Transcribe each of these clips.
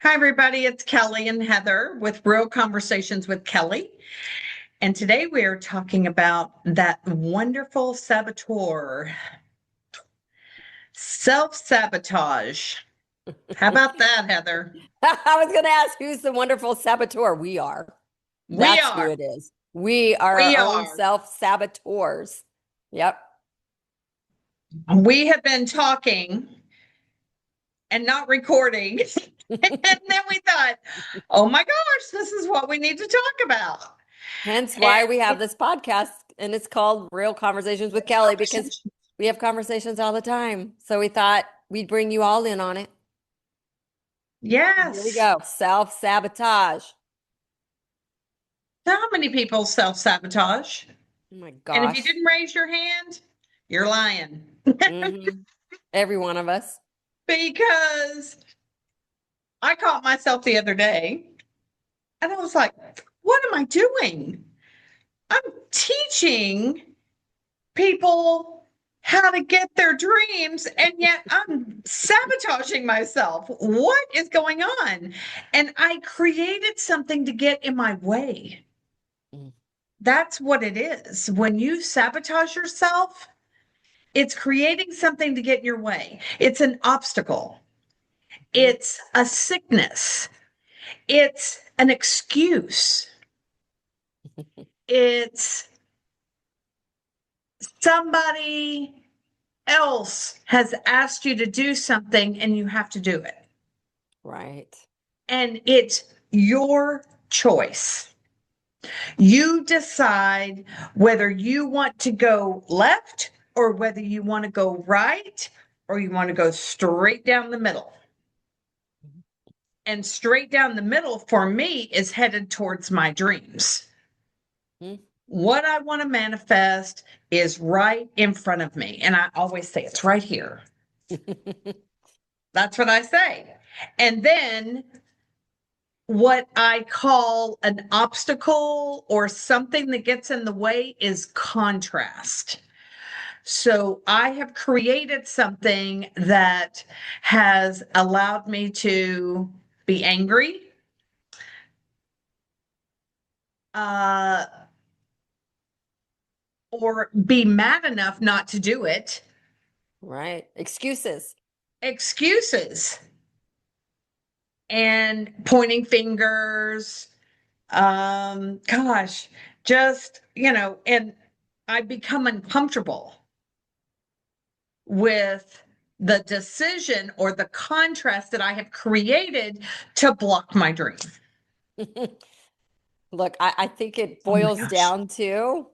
Hi, everybody. It's Kelly and Heather with Real Conversations with Kelly. And today we are talking about that wonderful saboteur, self-sabotage. How about that, Heather? I was going to ask who's the wonderful saboteur? We are. We That's who are. it is. We are We our own are. self-saboteurs. Yep. We have been talking and not recording. And then we thought, oh my gosh, this is what we need to talk about. Hence And why we have this podcast and it's called Real Conversations with Kelly because conversation. we have conversations all the time. So we thought we'd bring you all in on it. Here we Yes. go. Self-sabotage. So how many people self-sabotage? Oh my And if you gosh. didn't raise your hand, you're lying. hmm Every one of us. Because I caught myself the other day and I was like, what am I doing? I'm teaching people how to get their dreams, and yet I'm sabotaging myself. What is going on? And I created something to get in my way. Mm. That's what it is. When you sabotage yourself, it's creating something to get in your way. It's an obstacle. Mhm. It's a sickness. It's an excuse. It's somebody else has asked you to do something and you have to do it. Right. And it's your choice. You decide whether you want to go left or whether you want to go right or you want to go straight down the middle. And straight down the middle for me is headed towards my dreams. Mhm. What I want to manifest is right in front of me. And I always say it's right here. That's what I say. And then what I call an obstacle or something that gets in the way is contrast. So I have created something that has allowed me to be angry, uh, or be mad enough not to do it. Right. Excuses. Excuses and pointing fingers. Gosh, just, and I become uncomfortable with the decision or the contrast that I have created to block my dream. Look, I think it Oh my boils gosh. down to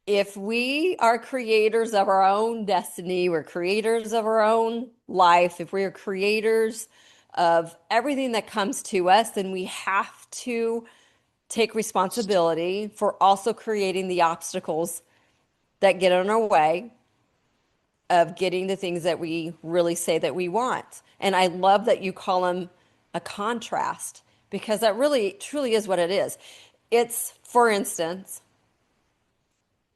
if we are creators of our own destiny, we're creators of our own life, if we are creators of everything that comes to us, then we have to take responsibility for also creating the obstacles that get in our way of getting the things that we really say that we want. And I love that you call them a contrast because that really truly is what it is. It's, for instance,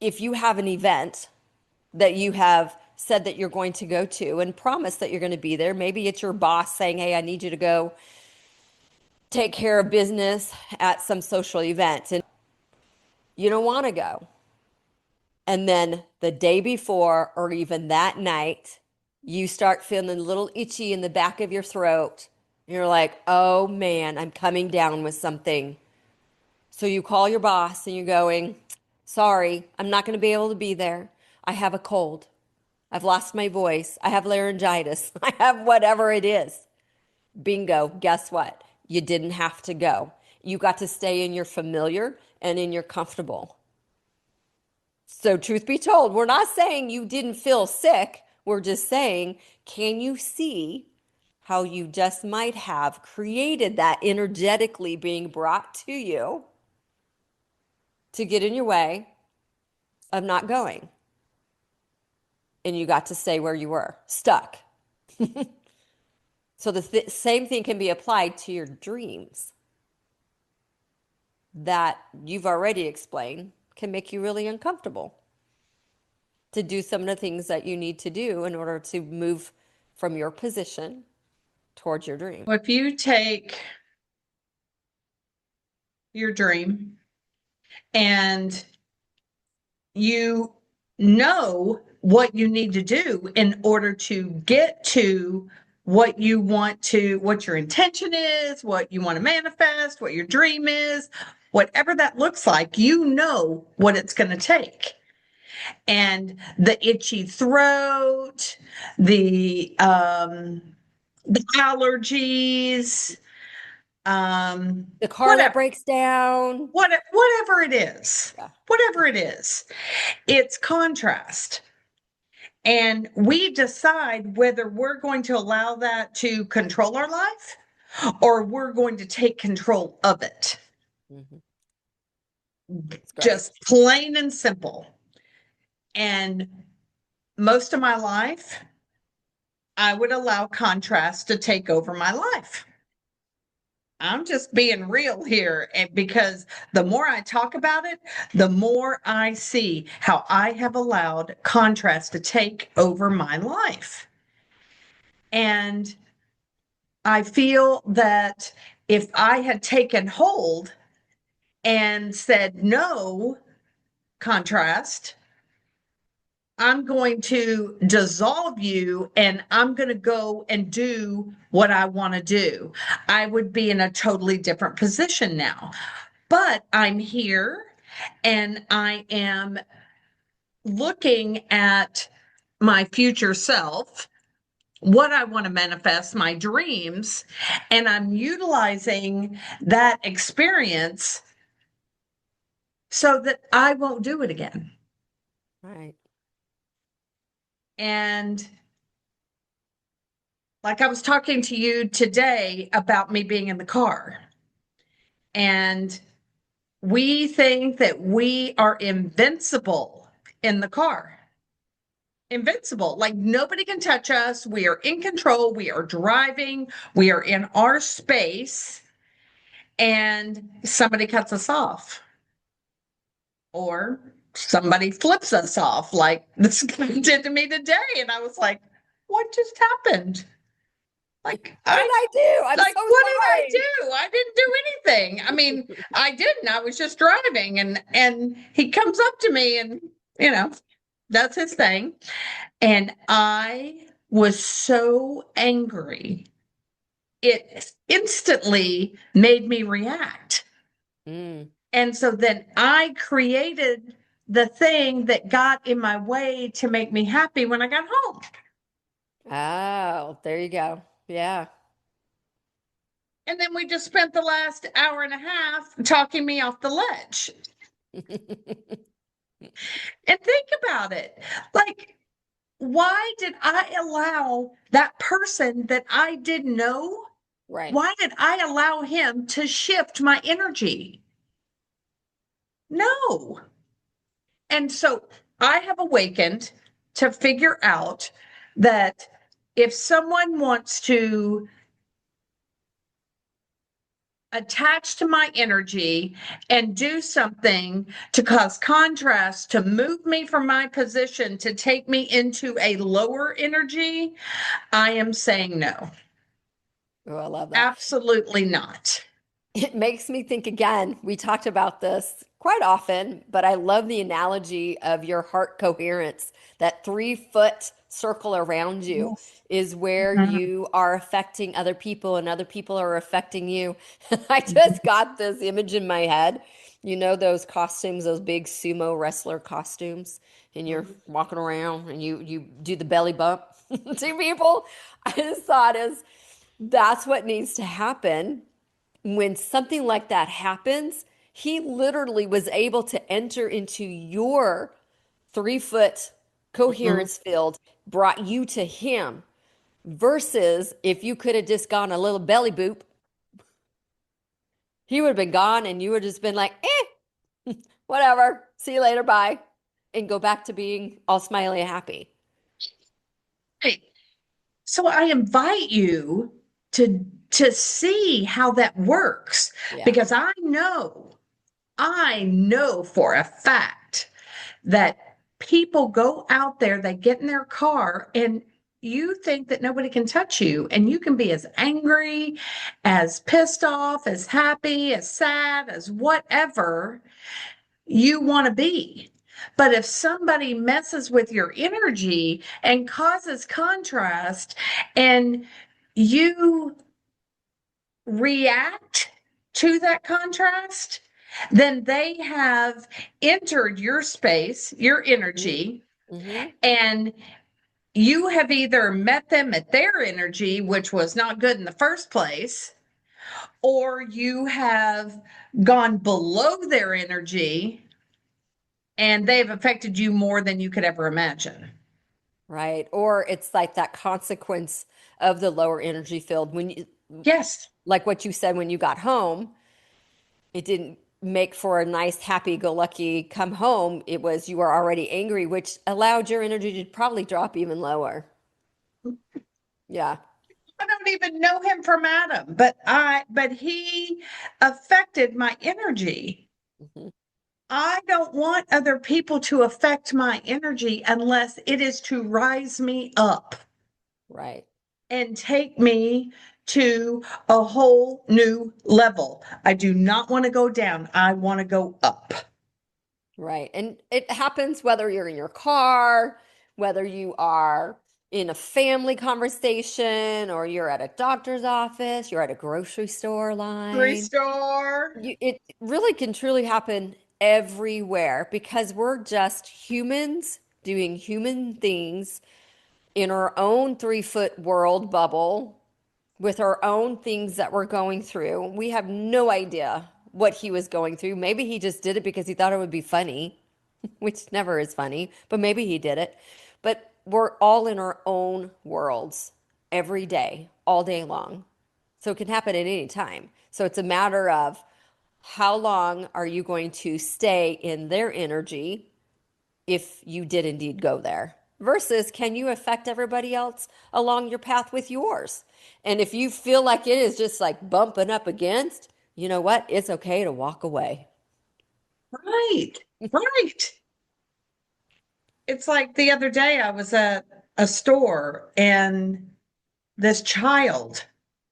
if you have an event that you have said that you're going to go to and promise that you're going to be there, maybe it's your boss saying, "Hey, I need you to go take care of business at some social event," and you don't want to go. And then the day before, or even that night, you start feeling a little itchy in the back of your throat. You're like, oh man, I'm coming down with something. So you call your boss and you're going, sorry, I'm not going to be able to be there. I have a cold. I've lost my voice. I have laryngitis. I have whatever it is. Bingo. Guess what? You didn't have to go. You got to stay in your familiar and in your comfortable. So, truth be told, we're not saying you didn't feel sick. We're just saying, can you see how you just might have created that energetically being brought to you to get in your way of not going? And you got to stay where you were, stuck. So, the same thing can be applied to your dreams that you've already explained can make you really uncomfortable to do some of the things that you need to do in order to move from your position towards your dream. If you take your dream and you know what you need to do in order to get to what you want to, what your intention is, what you want to manifest, what your dream is, whatever that looks like, you know what it's going to take. And the itchy throat, the allergies, The car that whatever, breaks down. whatever it is, Yeah. whatever it is, it's contrast. And we decide whether we're going to allow that to control our life or we're going to take control of it. Mhm. It's great. Just plain and simple. And most of my life, I would allow contrast to take over my life. I'm just being real here. And because the more I talk about it, the more I see how I have allowed contrast to take over my life. And I feel that if I had taken hold and said, no, contrast, I'm going to dissolve you and I'm going to go and do what I want to do, I would be in a totally different position now. But I'm here and I am looking at my future self, what I want to manifest, my dreams, and I'm utilizing that experience so that I won't do it again. Right. And like I was talking to you today about me being in the car, and we think that we are invincible in the car. Invincible, like nobody can touch us. We are in control. We are driving. We are in our space, and somebody cuts us off, or somebody flips us off, like this guy did to me today. And I was like, what just happened? Like, What did I do? I'm like, so what sorry. did I do? I didn't do anything. I mean, I didn't. I was just driving, and he comes up to me, and that's his thing. And I was so angry. It instantly made me react. Mm. And so then I created the thing that got in my way to make me happy when I got home. Oh, there you go. Yeah. And then we just spent the last hour and a half talking me off the ledge. And think about it. Like, why did I allow that person that I didn't know? Right. Why did I allow him to shift my energy? No. And so I have awakened to figure out that if someone wants to attach to my energy and do something to cause contrast, to move me from my position, to take me into a lower energy, I am saying no. Oh, I love that. Absolutely not. It makes me think again, we talked about this quite often, but I love the analogy of your heart coherence. That 3-foot circle around you Yes. is where Mhm. you are affecting other people and other people are affecting you. I just got this image in my head. You know those costumes, those big sumo wrestler costumes, and you're walking around and you do the belly bump to people. I just thought is that's what needs to happen when something like that happens. He literally was able to enter into your 3-foot Mhm. coherence field, brought you to him, versus if you could have just gone a little belly boop, he would have been gone and you would have just been like, whatever, see you later, bye, and go back to being all smiley and happy. Hey, so I invite you to see how that works, Yeah. because I know for a fact that people go out there, they get in their car, and you think that nobody can touch you, and you can be as angry, as pissed off, as happy, as sad, as whatever you want to be. But if somebody messes with your energy and causes contrast, and you react to that contrast, then they have entered your space, your energy, Mm-hmm. and you have either met them at their energy, which was not good in the first place, or you have gone below their energy and they've affected you more than you could ever imagine. Right. Or it's like that consequence of the lower energy field when you, Yes, like what you said when you got home, it didn't make for a nice, happy-go-lucky come home. It was you were already angry, which allowed your energy to probably drop even lower. Yeah. I don't even know him from Adam, but he affected my energy. Mhm. I don't want other people to affect my energy unless it is to rise me up Right. and take me to a whole new level. I do not want to go down. I want to go up. Right. And it happens whether you're in your car, whether you are in a family conversation, or you're at a doctor's office, you're at a grocery store Three line. star. It really can truly happen everywhere because we're just humans doing human things in our own 3 foot world bubble with our own things that we're going through. We have no idea what he was going through. Maybe he just did it because he thought it would be funny, which never is funny, but maybe he did it. But we're all in our own worlds every day, all day long. So it can happen at any time. So it's a matter of how long are you going to stay in their energy if you did indeed go there? Versus can you affect everybody else along your path with yours? And if you feel like it is just like bumping up against, you know what? It's okay to walk away. Right. Right. It's like the other day I was at a store and this child,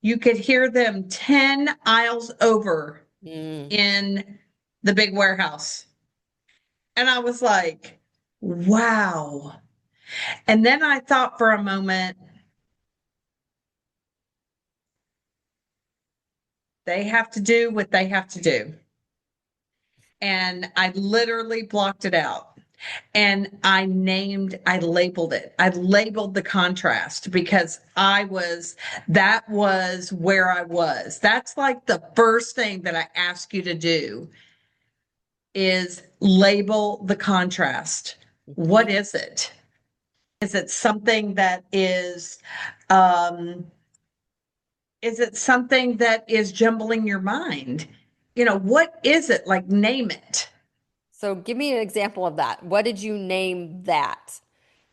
you could hear them 10 aisles over Mm. in the big warehouse. And I was like, wow. And then I thought for a moment, they have to do what they have to do. And I literally blocked it out. And I labeled it. I labeled the contrast because that was where I was. That's like the first thing that I ask you to do is label the contrast. What Mhm. is it? Is it something that um, is it something that is jumbling your mind? What is it? Like, name it. So give me an example of that. What did you name that?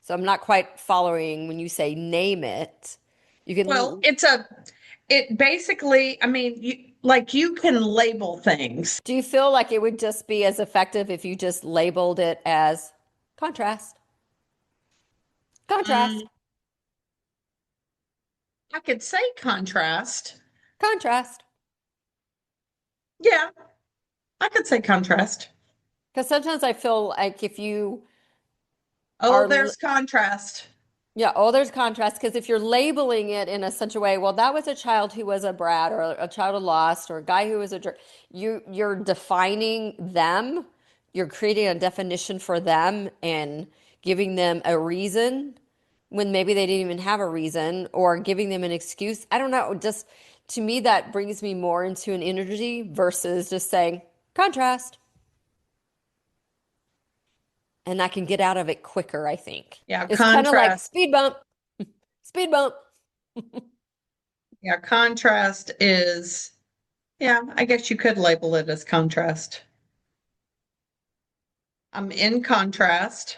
So I'm not quite following when you say name it. You Well, can, it basically, I mean, you can label things. do you feel like it would just be as effective if you just labeled it as contrast? Contrast. Mm, I could say contrast. Contrast. Yeah, I could say contrast. Because sometimes I feel like if you Oh, are, there's contrast. yeah, oh, there's contrast. Because if you're labeling it in a such a way, well, that was a child who was a brat, or a child who lost, or a guy who was a jerk. You're defining them. You're creating a definition for them and giving them a reason when maybe they didn't even have a reason, or giving them an excuse. I don't know. Just to me, that brings me more into an energy versus just saying contrast. And I can get out of it quicker, I think. Yeah, It's kind of like contrast. speed bump, speed bump. Yeah, contrast is, yeah, I guess you could label it as contrast. I'm in contrast,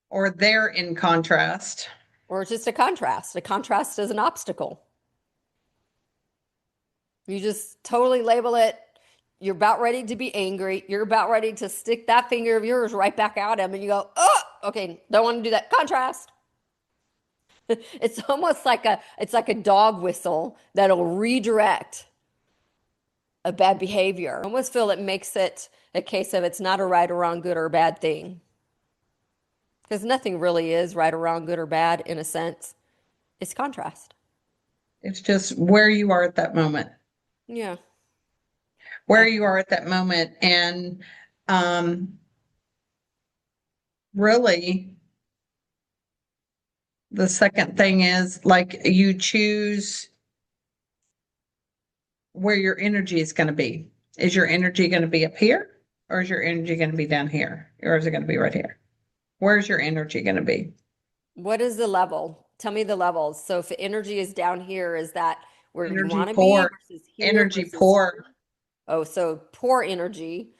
or they're in contrast. Or it's just a contrast. A contrast is an obstacle. You just totally label it. You're about ready to be angry. You're about ready to stick that finger of yours right back at him, and you go, oh, okay, don't want to do that. Contrast. It's almost like a dog whistle that'll redirect a bad behavior. I almost feel it makes it a case of it's not a right or wrong, good or bad thing. Because nothing really is right or wrong, good or bad in a sense. It's contrast. It's just where you are at that moment, Yeah. where I, you are at that moment. And um, really, the second thing is like you choose where your energy is going to be. Is your energy going to be up here, or is your energy going to be down here, or is it going to be right here? Where's your energy going to be? what is the level? Tell me the levels. So if energy is down here, is that where you Energy want to be poor, versus here energy versus poor, here? Oh, so poor energy.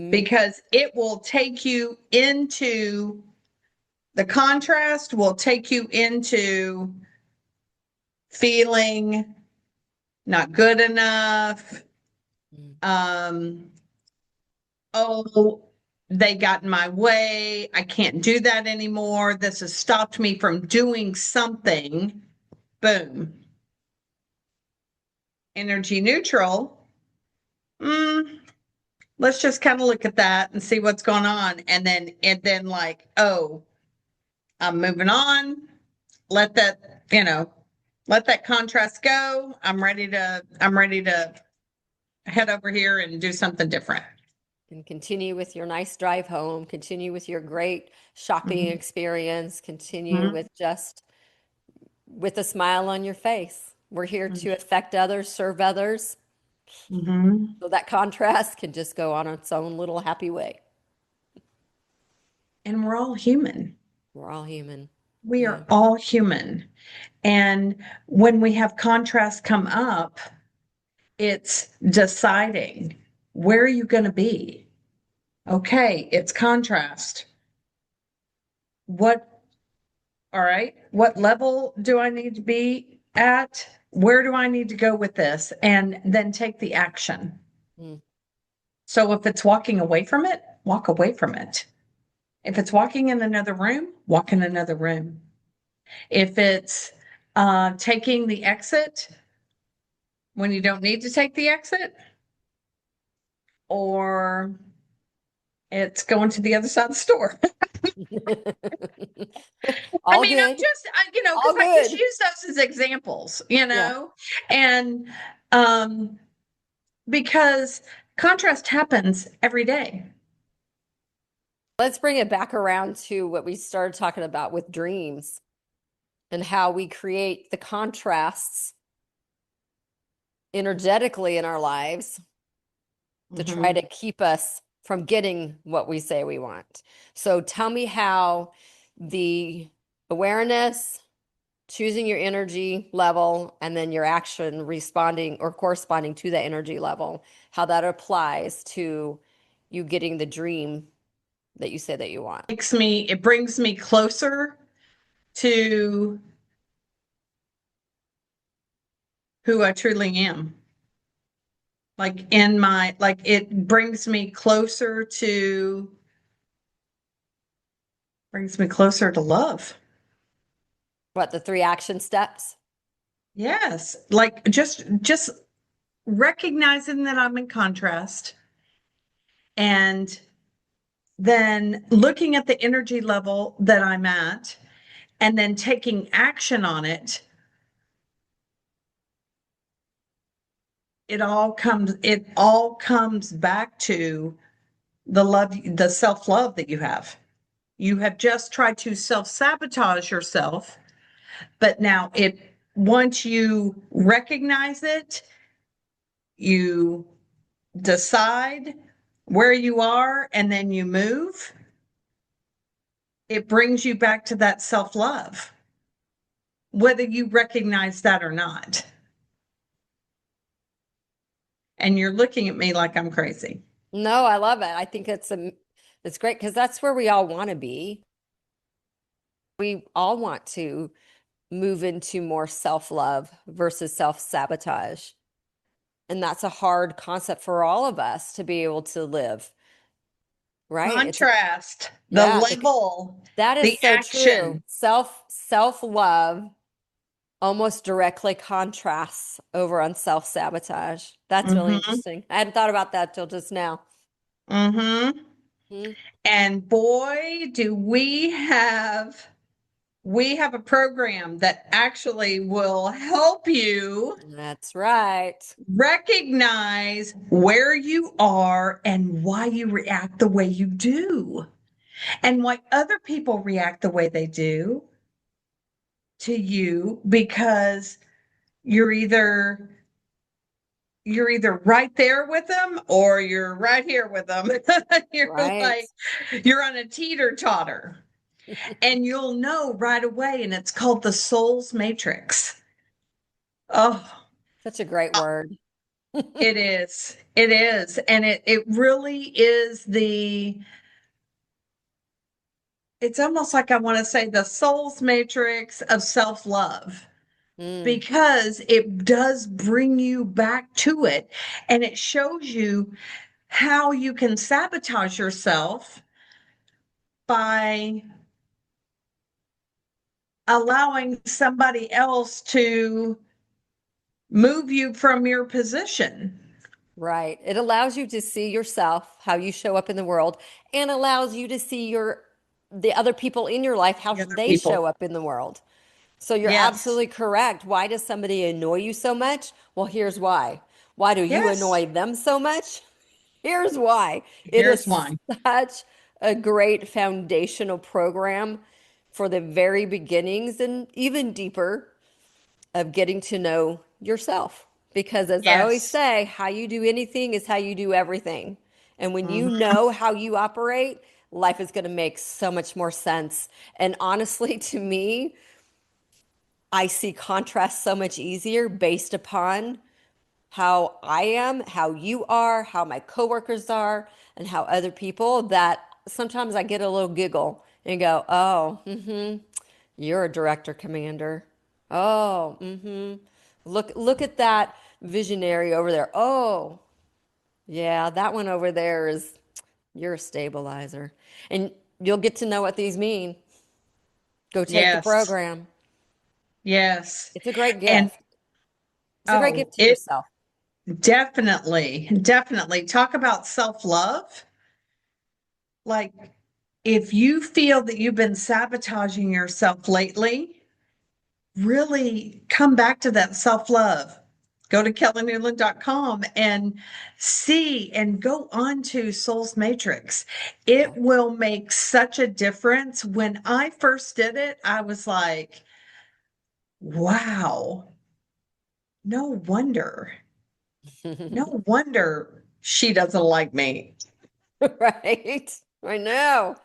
because it will take you into the contrast, will take you into feeling not good enough. Um, oh, they got in my way. I can't do that anymore. This has stopped me from doing something. Boom. Energy neutral. Mm, let's just kind of look at that and see what's going on. And then like, oh, I'm moving on. Let that, let that contrast go. I'm ready to head over here and do something different. And continue with your nice drive home, continue with your great shopping Mhm. experience, continue Mhm. with just with a smile on your face. We're here to affect others, serve others. Mhm. So that contrast can just go on its own little happy way. And we're all human. We're all human. We Yeah. are all human. And when we have contrast come up, it's deciding where are you going to be? Okay, it's contrast. What, all right, what level do I need to be at? Where do I need to go with this? And then take the action. Mm. So if it's walking away from it, walk away from it. If it's walking in another room, walk in another room. If it's taking the exit when you don't need to take the exit, or it's going to the other side of the store. I All mean, I'm good. just, because All I just good. use those as examples, Yeah. and um, because contrast happens every day. Let's bring it back around to what we started talking about with dreams and how we create the contrasts energetically in our lives to try Mhm. to keep us from getting what we say we want. So tell me how the awareness, choosing your energy level, and then your action responding or corresponding to that energy level, how that applies to you getting the dream that you say that you want. It brings me closer to who I truly am. Like it brings me closer to love. What, the three action steps? Yes, like just recognizing that I'm in contrast, and then looking at the energy level that I'm at, and then taking action on it. It all comes back to the self-love that you have. You have just tried to self-sabotage yourself, but now it once you recognize it, you decide where you are, and then you move, it brings you back to that self-love, whether you recognize that or not. And you're looking at me like I'm crazy. No, I love it. I think it's great because that's where we all want to be. We all want to move into more self-love versus self-sabotage. And that's a hard concept for all of us to be able to live. Right. Contrast, the Yeah, level, that is the so true. action. Self-love almost directly contrasts over on self-sabotage. That's really Mm-hmm. interesting. I hadn't thought about that till just now. Mm-hmm. Hmm. And boy, do we have a program that actually will help you That's right. recognize where you are and why you react the way you do and why other people react the way they do to you because you're either you're either right there with them or you're right here with them. You're Right. like you're on a teeter totter and you'll know right away, and it's called the soul's matrix. Oh, Such a great word. it is, and it really is the it's almost like I want to say the soul's matrix of self-love Mm, because it does bring you back to it, and it shows you how you can sabotage yourself by allowing somebody else to move you from your position. right. It allows you to see yourself, how you show up in the world, and allows you to see the other people in your life, how The other they people. show up in the world. So you're Yes. absolutely correct. Why does somebody annoy you so much? Well, here's why. Why do you Yes. annoy them so much? Here's why. It Here's is why. such a great foundational program for the very beginnings and even deeper of getting to know yourself. Because as I always Yes. say, how you do anything is how you do everything. And when you Mhm. know how you operate, life is going to make so much more sense. And honestly, to me, I see contrast so much easier based upon how I am, how you are, how my coworkers are, and how other people that sometimes I get a little giggle and go, oh, you're a director commander. Oh, look at that visionary over there. Oh, yeah, that one over there is you're a stabilizer. And you'll get to know what these mean. Go take the Yes. program. Yes. It's a great And gift. It's a great oh, gift to it yourself. definitely talk about self-love. Like if you feel that you've been sabotaging yourself lately, really come back to that self-love. Go to kellynewland.com and see and go on to Soul's Matrix. It Yeah. will make such a difference. When I first did it, I was like, wow, no wonder, no wonder she doesn't like me. Right. I know.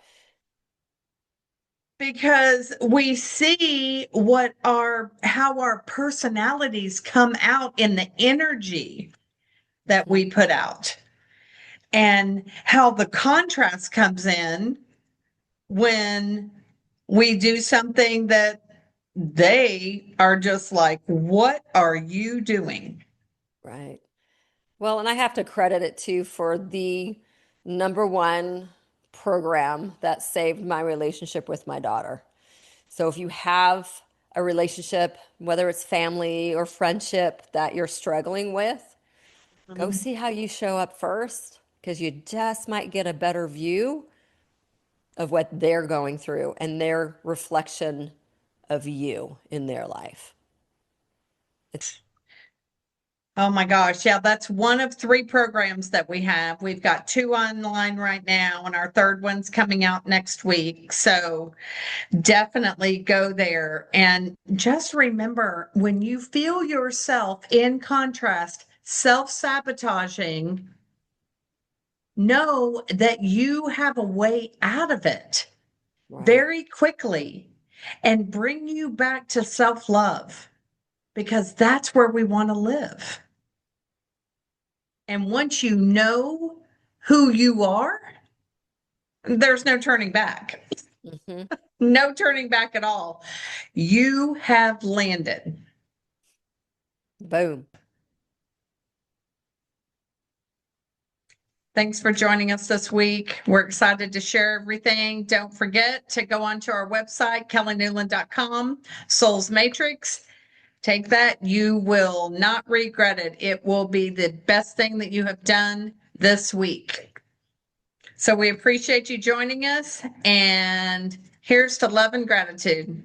Because we see how our personalities come out in the energy that Mhm. we put out and how the contrast comes in when we do something that they are just like, what are you doing? Right. Well, and I have to credit it too for the number one program that saved my relationship with my daughter. So if you have a relationship, whether it's family or friendship that you're struggling with, go Mhm. see how you show up first because you just might get a better view of what they're going through and their reflection of you in their life. It's Oh my gosh. Yeah, that's one of three programs that we have. We've got two online right now, and our third one's coming out next week. So definitely go there. And just remember when you feel yourself in contrast, self sabotaging, know that you have a way out of it right. very quickly and bring you back to self love because that's where we want to live. And once you know who you are, there's no turning back. Hmm. No turning back at all. You have landed. Boom. Thanks for joining us this week. We're excited to share everything. Don't forget to go onto our website, kellynewland.com, Souls Matrix. Take that. You will not regret it. It will be the best thing that you have done this week. So we appreciate you joining us, and here's to love and gratitude.